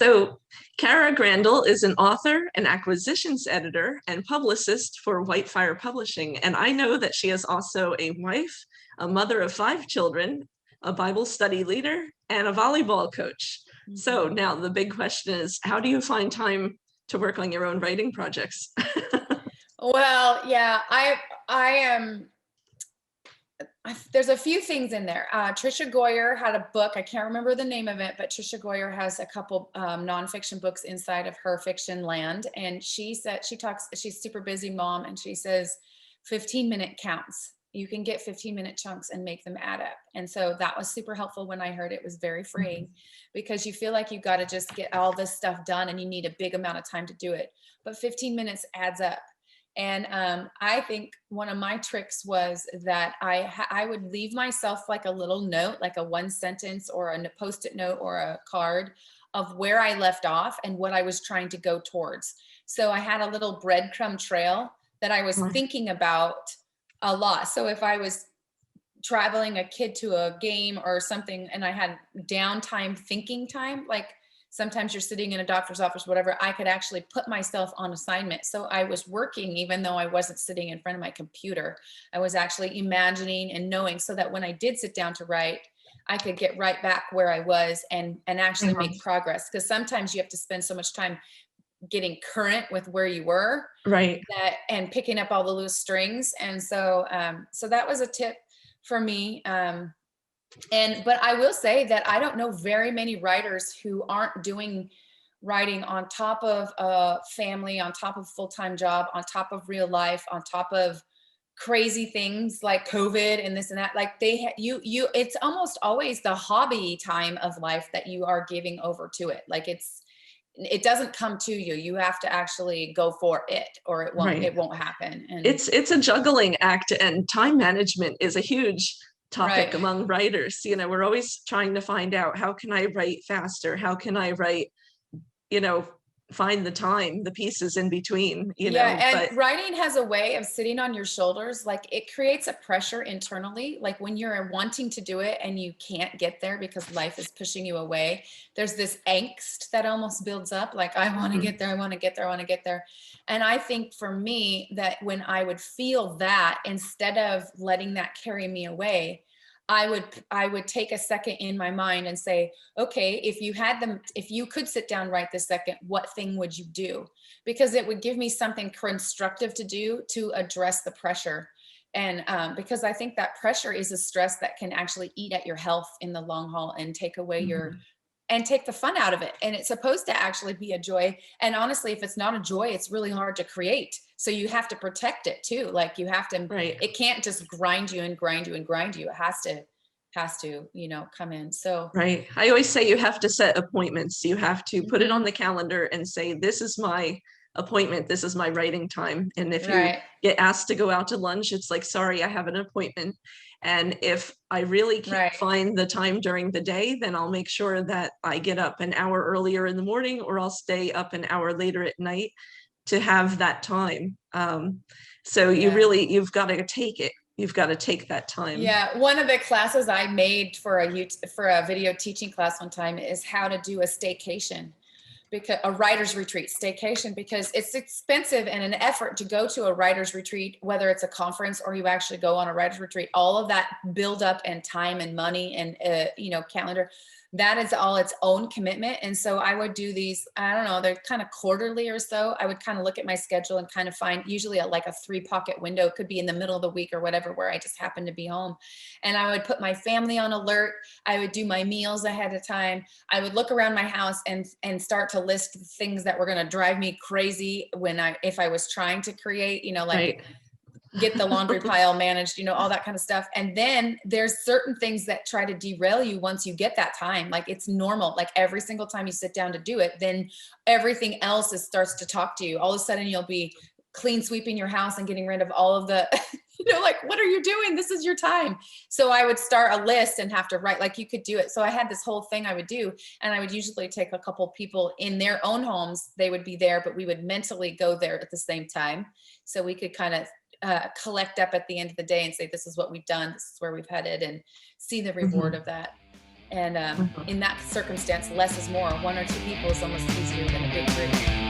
So, Cara Grandle is an author, an acquisitions editor, and publicist for Whitefire Publishing. And I know that she is also a wife, a mother of 5 children, a Bible study leader, and a volleyball coach. So now the big question is, how do you find time to work on your own writing projects? Well, yeah, I am. There's a few things in there. Tricia Goyer had a book. I can't remember the name of it, but Tricia Goyer has a couple nonfiction books inside of her fiction land. And she said, she's a super busy mom, and she says 15-minute counts. You can get 15-minute chunks and make them add up. And so that was super helpful when I heard it. Was very freeing because you feel like you got to just get all this stuff done and you need a big amount of time to do it. But 15 minutes adds up. And I think one of my tricks was that I would leave myself like a little note, like a 1 sentence or a Post-it note or a card of where I left off and what I was trying to go towards. So I had a little breadcrumb trail that I was thinking about a lot. So if I was traveling a kid to a game or something and I had downtime, thinking time, like sometimes you're sitting in a doctor's office, whatever, I could actually put myself on assignment. So I was working, even though I wasn't sitting in front of my computer. I was actually imagining and knowing so that when I did sit down to write, I could get right back where I was and actually make progress. Because sometimes you have to spend so much time getting current with where you were, Right. and picking up all the loose strings. And so, so that was a tip for me. But I will say that I don't know very many writers who aren't doing writing on top of a family, on top of full-time job, on top of real life, on top of crazy things like COVID and this and that. Like it's almost always the hobby time of life that you are giving over to it. Like it doesn't come to you. You have to actually go for it, or it won't happen. And it's a juggling act, and time management is a huge topic among writers. We're always trying to find out, how can I write faster? How can I write, find the time, the pieces in between, and writing has a way of sitting on your shoulders. Like it creates a pressure internally. Like when you're wanting to do it and you can't get there because life is pushing you away, there's this angst that almost builds up. Like, I want to get there. I want to get there. I want to get there. And I think for me, that when I would feel that, instead of letting that carry me away, I would take a second in my mind and say, okay, if you could sit down right this second, what thing would you do? Because it would give me something constructive to do to address the pressure. And because I think that pressure is a stress that can actually eat at your health in the long haul and take away and take the fun out of it. And it's supposed to actually be a joy. And honestly, if it's not a joy, it's really hard to create. So you have to protect it too. Like you have to, it can't just grind you and grind you and grind you. It has to, come in. So, I always say you have to set appointments. You have to put it on the calendar and say, this is my appointment. This is my writing time. And if you get asked to go out to lunch, it's like, sorry, I have an appointment. And if I really can't find the time during the day, then I'll make sure that I get up an hour earlier in the morning, or I'll stay up an hour later at night to have that time. So you've got to take it. You've got to take that time. Yeah. One of the classes I made for a video teaching class one time is how to do a staycation. Because a writer's retreat, staycation, because it's expensive and an effort to go to a writer's retreat, whether it's a conference or you actually go on a writer's retreat. All of that build up and time and money and calendar, that is all its own commitment. And so I would do these, I don't know, they're kind of quarterly or so. I would kind of look at my schedule and kind of find usually like a 3-pocket window. It could be in the middle of the week or whatever, where I just happen to be home. And I would put my family on alert. I would do my meals ahead of time. I would look around my house and start to list things that were going to drive me crazy if I was trying to create, get the laundry pile managed, all that kind of stuff. And then there's certain things that try to derail you once you get that time. Like it's normal. Like every single time you sit down to do it, then everything else starts to talk to you. All of a sudden you'll be clean sweeping your house and getting rid of all of the, like, what are you doing? This is your time. So I would start a list and have to write, like you could do it. So I had this whole thing I would do, and I would usually take a couple people in their own homes. They would be there, but we would mentally go there at the same time. So we could kind of collect up at the end of the day and say, this is what we've done, this is where we've headed, and see the reward of that. And in that circumstance, less is more. One or two people is almost easier than a big group.